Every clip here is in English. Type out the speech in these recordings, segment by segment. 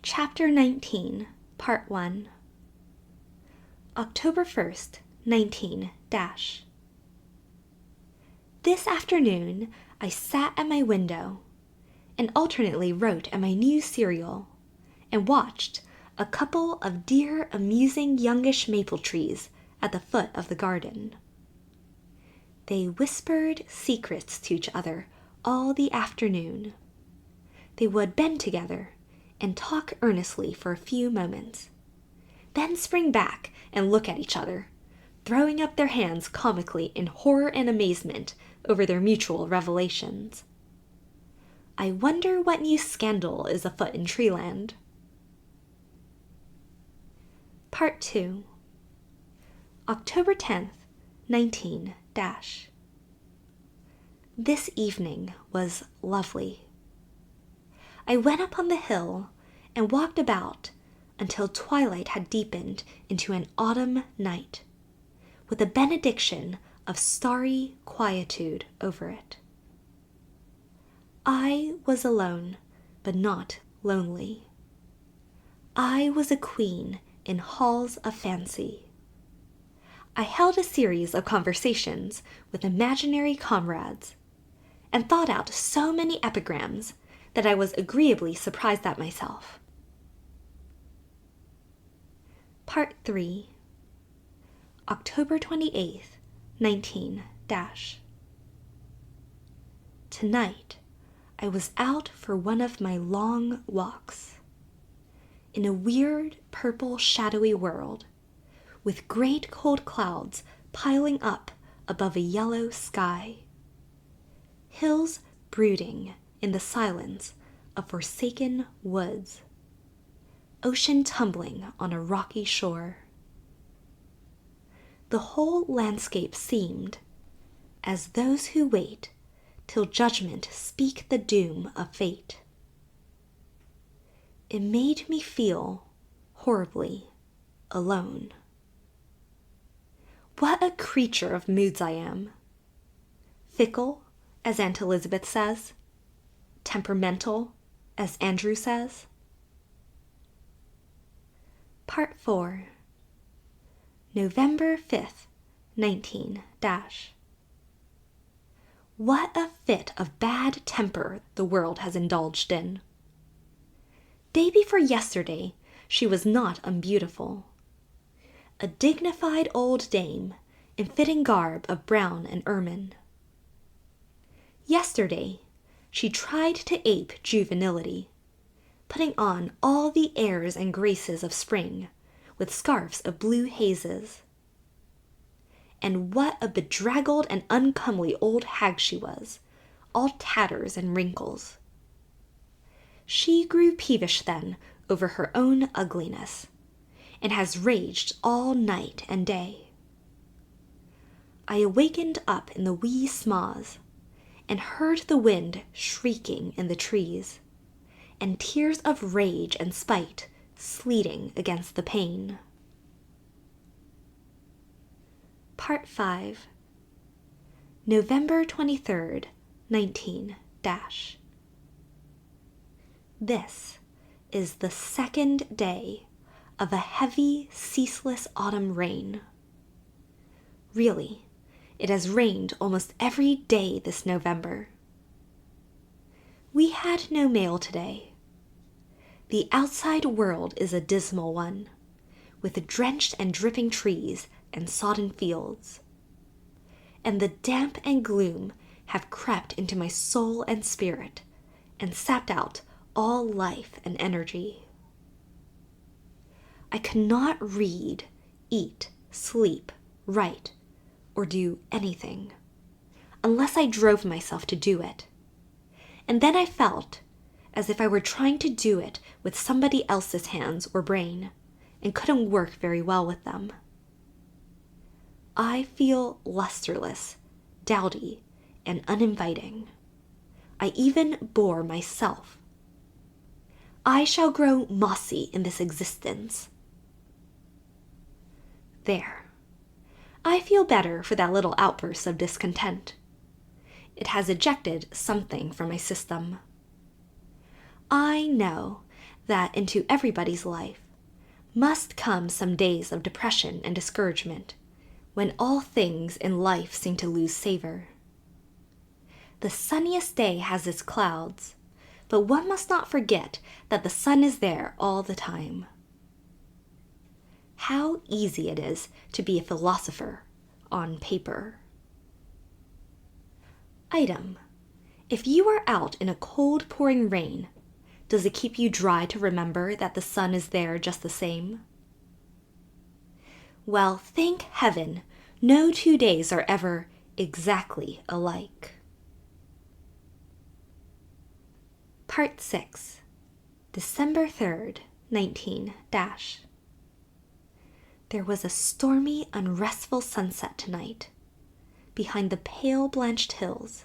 Chapter 19, Part 1. October 1st, 19 dash. This afternoon I sat at my window and alternately wrote at my new serial and watched a couple of dear, amusing youngish maple trees at the foot of the garden. They whispered secrets to each other all the afternoon. They would bend together and talk earnestly for a few moments, then spring back and look at each other, throwing up their hands comically in horror and amazement over their mutual revelations. I wonder what new scandal is afoot in Treeland. Part 2. October 10th, 19 dash. This evening was lovely. I went up on the hill and walked about until twilight had deepened into an autumn night, with a benediction of starry quietude over it. I was alone, but not lonely. I was a queen in halls of fancy. I held a series of conversations with imaginary comrades, and thought out so many epigrams that I was agreeably surprised at myself. Part 3. October 28th, 19 dash. Tonight, I was out for one of my long walks. In a weird, purple, shadowy world, with great cold clouds piling up above a yellow sky. Hills brooding in the silence of forsaken woods. Ocean tumbling on a rocky shore. The whole landscape seemed, as those who wait till judgment speak the doom of fate. It made me feel horribly alone. What a creature of moods I am. Fickle, as Aunt Elizabeth says. Temperamental, as Andrew says. Part 4. November 5th, 19 dash. What a fit of bad temper the world has indulged in. Day before yesterday, she was not unbeautiful. A dignified old dame in fitting garb of brown and ermine. Yesterday, she tried to ape juvenility, putting on all the airs and graces of spring, with scarfs of blue hazes. And what a bedraggled and uncomely old hag she was, all tatters and wrinkles. She grew peevish then over her own ugliness, and has raged all night and day. I awakened up in the wee smaws, and heard the wind shrieking in the trees, and tears of rage and spite sleeting against the pane. Part 5. November 23rd, 19 dash. This is the second day of a heavy, ceaseless autumn rain. Really, it has rained almost every day this November. We had no mail today. The outside world is a dismal one, with drenched and dripping trees and sodden fields. And the damp and gloom have crept into my soul and spirit, and sapped out all life and energy. I cannot read, eat, sleep, write, or do anything, unless I drove myself to do it. And then I felt as if I were trying to do it with somebody else's hands or brain, and couldn't work very well with them. I feel lusterless, dowdy, and uninviting. I even bore myself. I shall grow mossy in this existence. There. I feel better for that little outburst of discontent. It has ejected something from my system. I know that into everybody's life must come some days of depression and discouragement, when all things in life seem to lose savor. The sunniest day has its clouds, but one must not forget that the sun is there all the time. How easy it is to be a philosopher on paper. Item: if you are out in a cold pouring rain, does it keep you dry to remember that the sun is there just the same? Well, thank heaven, no 2 days are ever exactly alike. Part 6, December 3rd, 19 There was a stormy, unrestful sunset tonight, behind the pale blanched hills,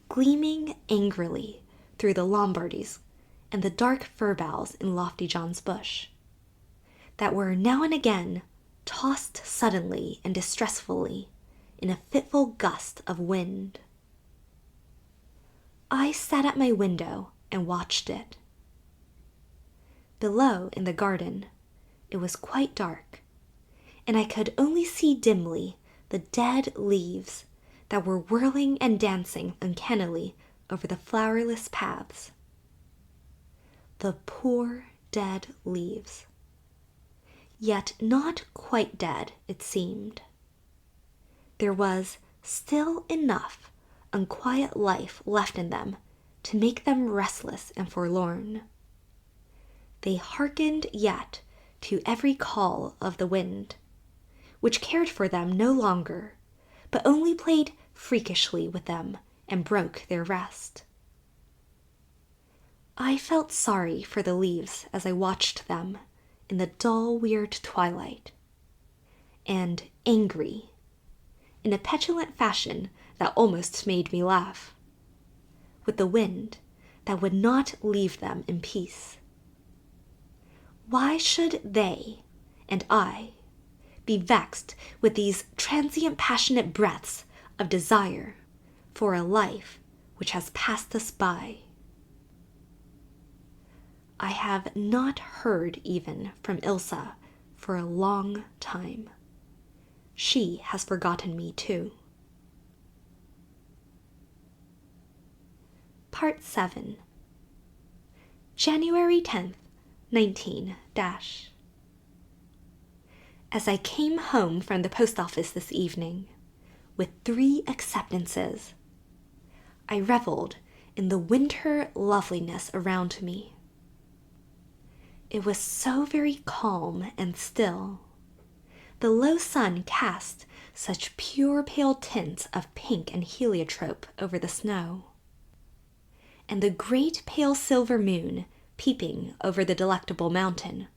gleaming angrily through the Lombardies and the dark fir boughs in Lofty John's bush, that were now and again tossed suddenly and distressfully in a fitful gust of wind. I sat at my window and watched it. Below in the garden, it was quite dark, and I could only see dimly the dead leaves that were whirling and dancing uncannily over the flowerless paths. The poor dead leaves. Yet not quite dead, it seemed. There was still enough unquiet life left in them to make them restless and forlorn. They hearkened yet to every call of the wind, which cared for them no longer, but only played freakishly with them and broke their rest. I felt sorry for the leaves as I watched them in the dull, weird twilight, and angry, in a petulant fashion that almost made me laugh, with the wind that would not leave them in peace. Why should they and I be vexed with these transient passionate breaths of desire for a life which has passed us by? I have not heard even from Ilsa for a long time. She has forgotten me too. Part 7, January 10th, 19 As I came home from the post office this evening, with 3 acceptances, I reveled in the winter loveliness around me. It was so very calm and still. The low sun cast such pure pale tints of pink and heliotrope over the snow, and the great pale silver moon peeping over the Delectable Mountain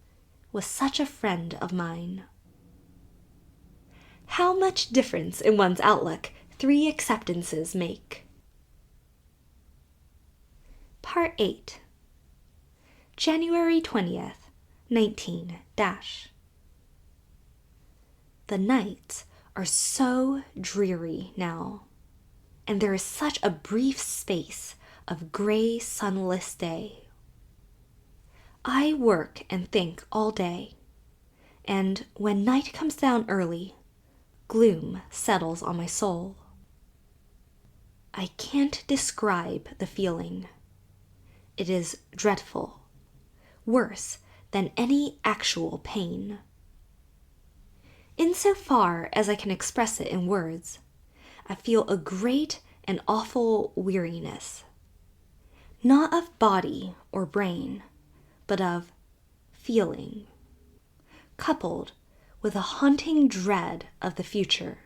was such a friend of mine. How much difference in one's outlook 3 acceptances make. Part 8, January 20th, 19 The nights are so dreary now, and there is such a brief space of gray, sunless day. I work and think all day, and when night comes down early, gloom settles on my soul. I can't describe the feeling. It is dreadful, worse than any actual pain. Insofar as I can express it in words, I feel a great and awful weariness, not of body or brain, but of feeling, coupled with a haunting dread of the future,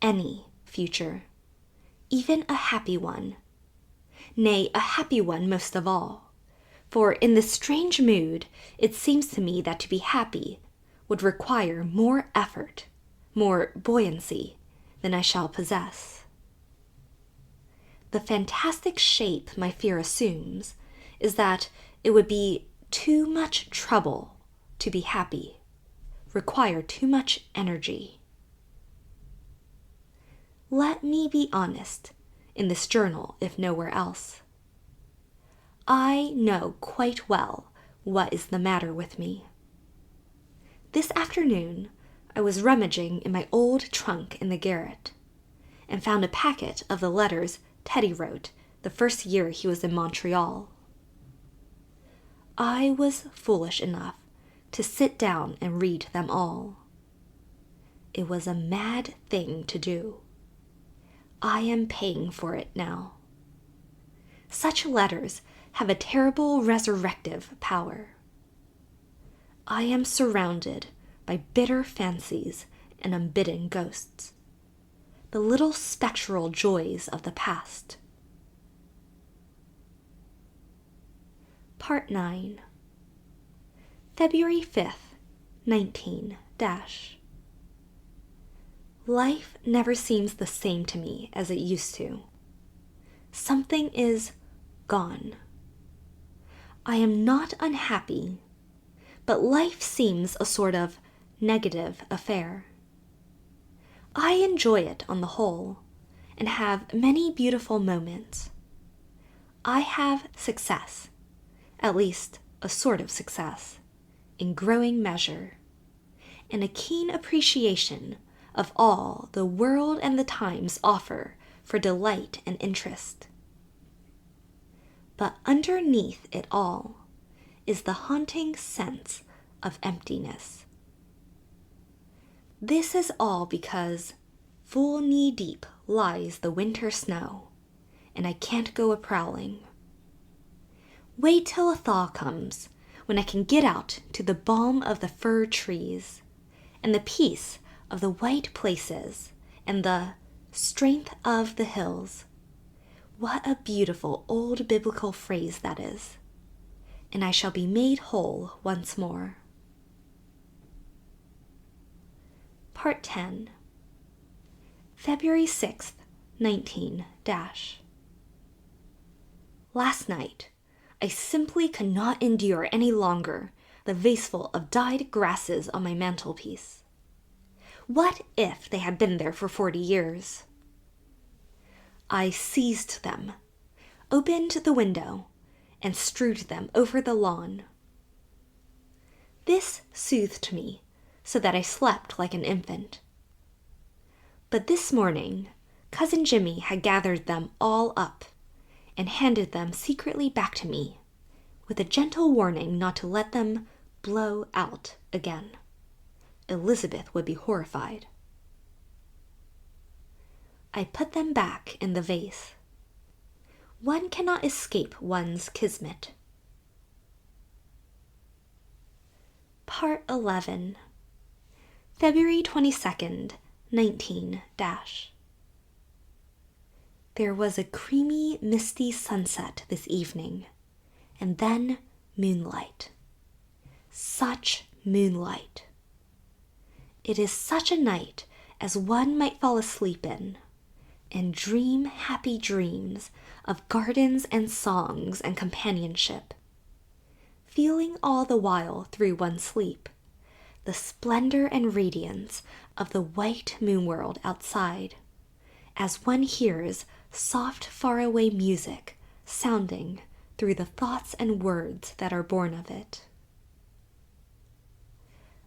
any future, even a happy one, nay, a happy one most of all, for in this strange mood it seems to me that to be happy would require more effort, more buoyancy than I shall possess. The fantastic shape my fear assumes is that it would be too much trouble to be happy, require too much energy. Let me be honest in this journal, if nowhere else. I know quite well what is the matter with me. This afternoon, I was rummaging in my old trunk in the garret, and found a packet of the letters Teddy wrote the first year he was in Montreal. I was foolish enough to sit down and read them all. It was a mad thing to do. I am paying for it now. Such letters have a terrible resurrective power. I am surrounded by bitter fancies and unbidden ghosts, the little spectral joys of the past. Part 9. February 5th, 19 Life never seems the same to me as it used to. Something is gone. I am not unhappy, but life seems a sort of negative affair. I enjoy it on the whole, and have many beautiful moments. I have success, at least a sort of success, in growing measure, and a keen appreciation of all the world and the times offer for delight and interest. But underneath it all is the haunting sense of emptiness. This is all because full knee-deep lies the winter snow, and I can't go a-prowling. Wait till a thaw comes, when I can get out to the balm of the fir trees, and the peace of the white places, and the strength of the hills. What a beautiful old biblical phrase that is, and I shall be made whole once more. Part 10. February 6th, 19 Last night, I simply could not endure any longer the vaseful of dyed grasses on my mantelpiece. What if they had been there for 40 years? I seized them, opened the window, and strewed them over the lawn. This soothed me so that I slept like an infant. But this morning, Cousin Jimmy had gathered them all up and handed them secretly back to me, with a gentle warning not to let them blow out again. Elizabeth would be horrified. I put them back in the vase. One cannot escape one's kismet. Part 11. February 22nd, 19 There was a creamy, misty sunset this evening, and then moonlight. Such moonlight. It is such a night as one might fall asleep in, and dream happy dreams of gardens and songs and companionship, feeling all the while through one's sleep the splendor and radiance of the white moon world outside, as one hears soft faraway music sounding through the thoughts and words that are born of it.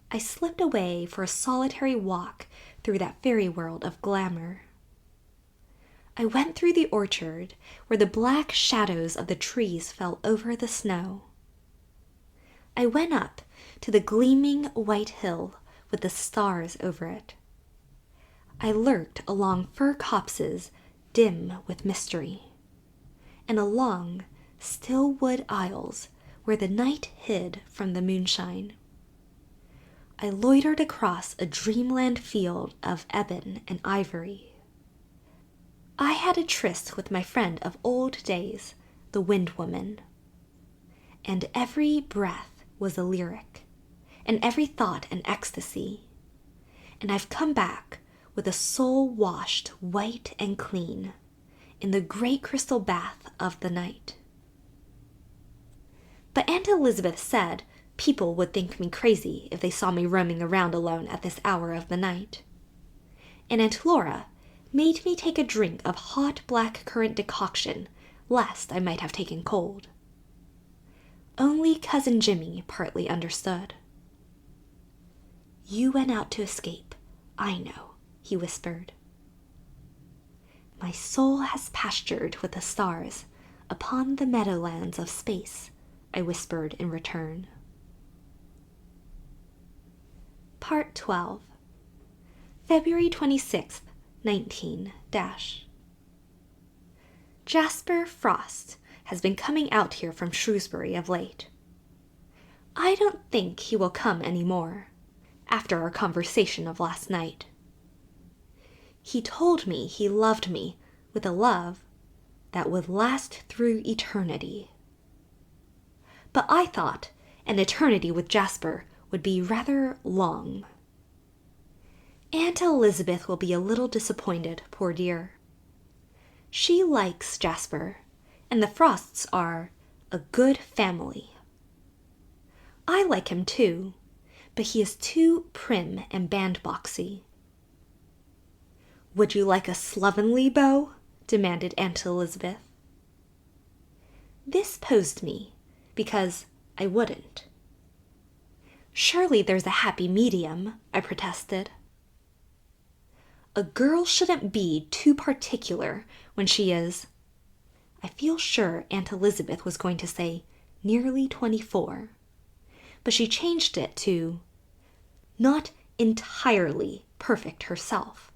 I slipped away for a solitary walk through that fairy world of glamour. I went through the orchard where the black shadows of the trees fell over the snow. I went up to the gleaming white hill with the stars over it. I lurked along fir copses dim with mystery, and along still wood aisles where the night hid from the moonshine. I loitered across a dreamland field of ebon and ivory. I had a tryst with my friend of old days, the Wind Woman. And every breath was a lyric, and every thought an ecstasy. And I've come back with a soul washed white and clean in the great crystal bath of the night. But Aunt Elizabeth said people would think me crazy if they saw me roaming around alone at this hour of the night. And Aunt Laura made me take a drink of hot black currant decoction, lest I might have taken cold. Only Cousin Jimmy partly understood. "You went out to escape, I know," he whispered. "My soul has pastured with the stars upon the meadowlands of space," I whispered in return. Part 12. February 26th, 19 Jasper Frost has been coming out here from Shrewsbury of late. I don't think he will come any more, after our conversation of last night. He told me he loved me with a love that would last through eternity. But I thought an eternity with Jasper would be rather long. Aunt Elizabeth will be a little disappointed, poor dear. She likes Jasper, and the Frosts are a good family. I like him too, but he is too prim and bandboxy. "Would you like a slovenly beau?" demanded Aunt Elizabeth. This posed me, because I wouldn't. "Surely there's a happy medium," I protested. "A girl shouldn't be too particular when she is—" I feel sure Aunt Elizabeth was going to say nearly 24, but she changed it to "not entirely perfect herself."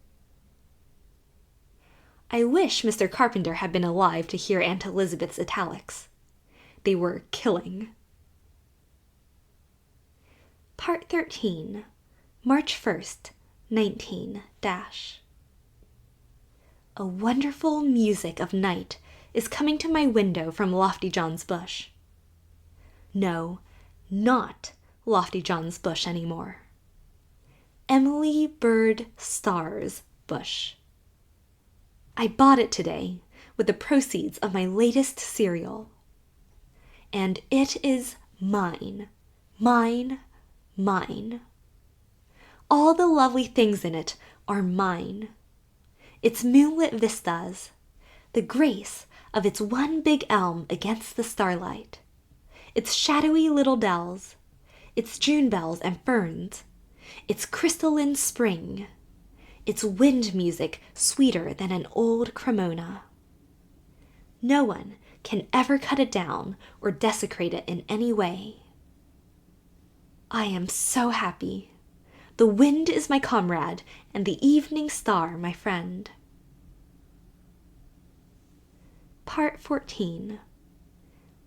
I wish Mr. Carpenter had been alive to hear Aunt Elizabeth's italics. They were killing. Part 13, March 1st, 19 A wonderful music of night is coming to my window from Lofty John's bush. No, not Lofty John's bush anymore. Emily Bird Starr's bush. I bought it today with the proceeds of my latest cereal. And it is mine, mine, mine. All the lovely things in it are mine. Its moonlit vistas, the grace of its one big elm against the starlight, its shadowy little dells, its June bells and ferns, its crystalline spring, its wind music sweeter than an old Cremona. No one can ever cut it down or desecrate it in any way. I am so happy. The wind is my comrade, and the evening star my friend. Part 14,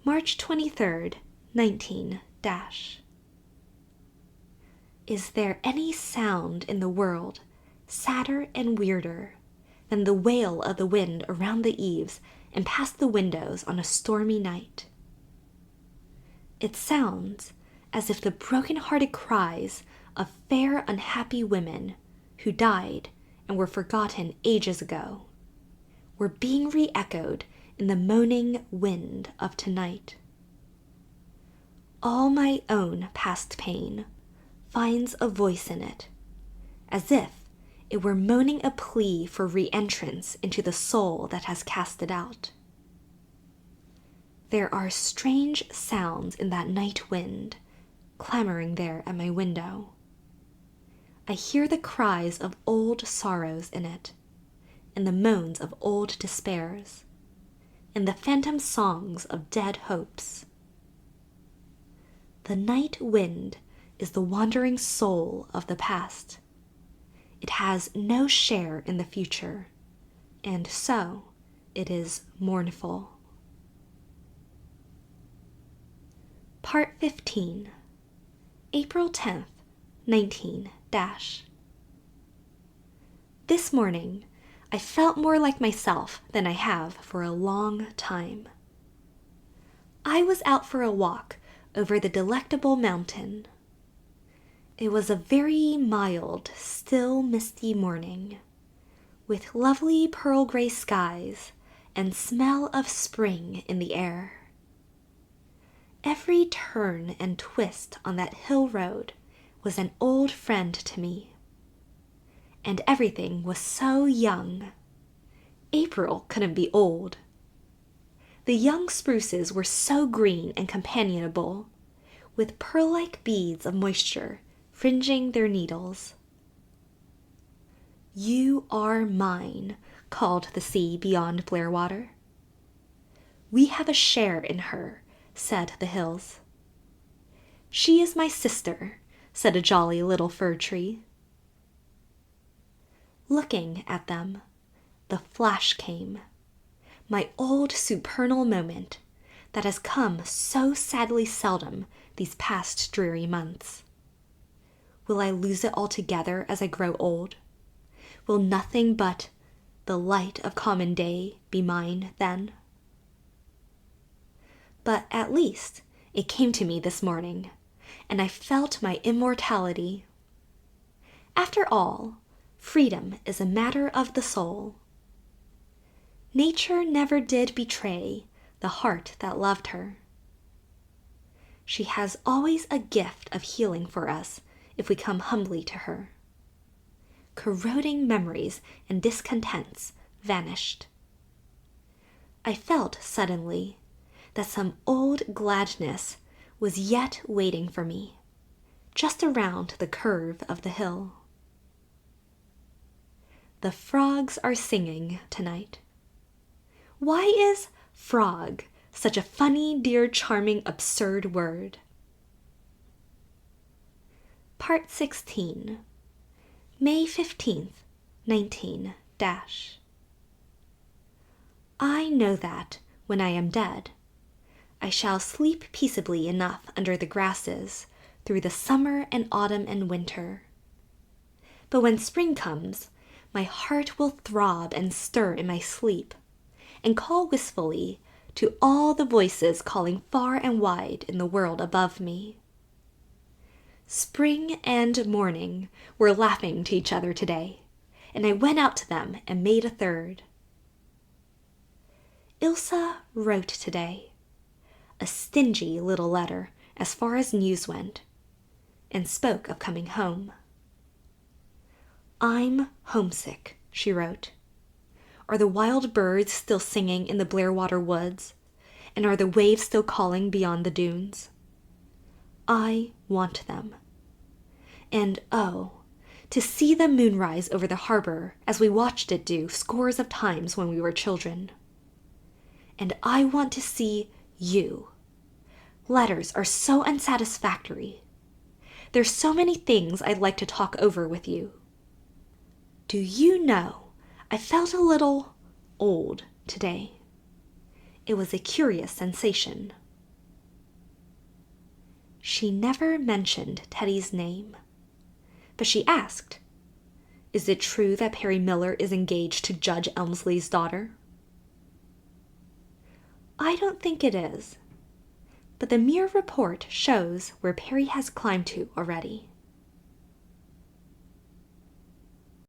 March 23rd, 19 Is there any sound in the world sadder and weirder than the wail of the wind around the eaves and past the windows on a stormy night? It sounds as if the broken-hearted cries of fair unhappy women who died and were forgotten ages ago were being re-echoed in the moaning wind of tonight. All my own past pain finds a voice in it, as if it were moaning a plea for re-entrance into the soul that has cast it out. There are strange sounds in that night wind, clamoring there at my window. I hear the cries of old sorrows in it, and the moans of old despairs, and the phantom songs of dead hopes. The night wind is the wandering soul of the past. It has no share in the future, and so it is mournful. Part 15, April 10th, 19 This morning, I felt more like myself than I have for a long time. I was out for a walk over the Delectable Mountain. It was a very mild, still misty morning, with lovely pearl-gray skies and smell of spring in the air. Every turn and twist on that hill road was an old friend to me. And everything was so young. April couldn't be old. The young spruces were so green and companionable, with pearl-like beads of moisture fringing their needles. "You are mine," called the sea beyond Blairwater. "We have a share in her," said the hills. "She is my sister," said a jolly little fir tree. Looking at them, the flash came, my old supernal moment that has come so sadly seldom these past dreary months. Will I lose it altogether as I grow old? Will nothing but the light of common day be mine then? But at least it came to me this morning, and I felt my immortality. After all, freedom is a matter of the soul. Nature never did betray the heart that loved her. She has always a gift of healing for us if we come humbly to her. Corroding memories and discontents vanished. I felt suddenly that some old gladness was yet waiting for me, just around the curve of the hill. The frogs are singing tonight. Why is frog such a funny, dear, charming, absurd word? Part 16, May 15th, 19 I know that, when I am dead, I shall sleep peaceably enough under the grasses through the summer and autumn and winter. But when spring comes, my heart will throb and stir in my sleep, and call wistfully to all the voices calling far and wide in the world above me. Spring and morning were laughing to each other today, and I went out to them and made a third. Ilse wrote today, a stingy little letter as far as news went, and spoke of coming home. "I'm homesick," she wrote. "Are the wild birds still singing in the Blairwater woods, and are the waves still calling beyond the dunes? I want them. And oh, to see the moon rise over the harbor as we watched it do scores of times when we were children. And I want to see you. Letters are so unsatisfactory. There's so many things I'd like to talk over with you. Do you know, I felt a little old today. It was a curious sensation." She never mentioned Teddy's name, but she asked, "Is it true that Perry Miller is engaged to Judge Elmsley's daughter?" I don't think it is, but the mere report shows where Perry has climbed to already.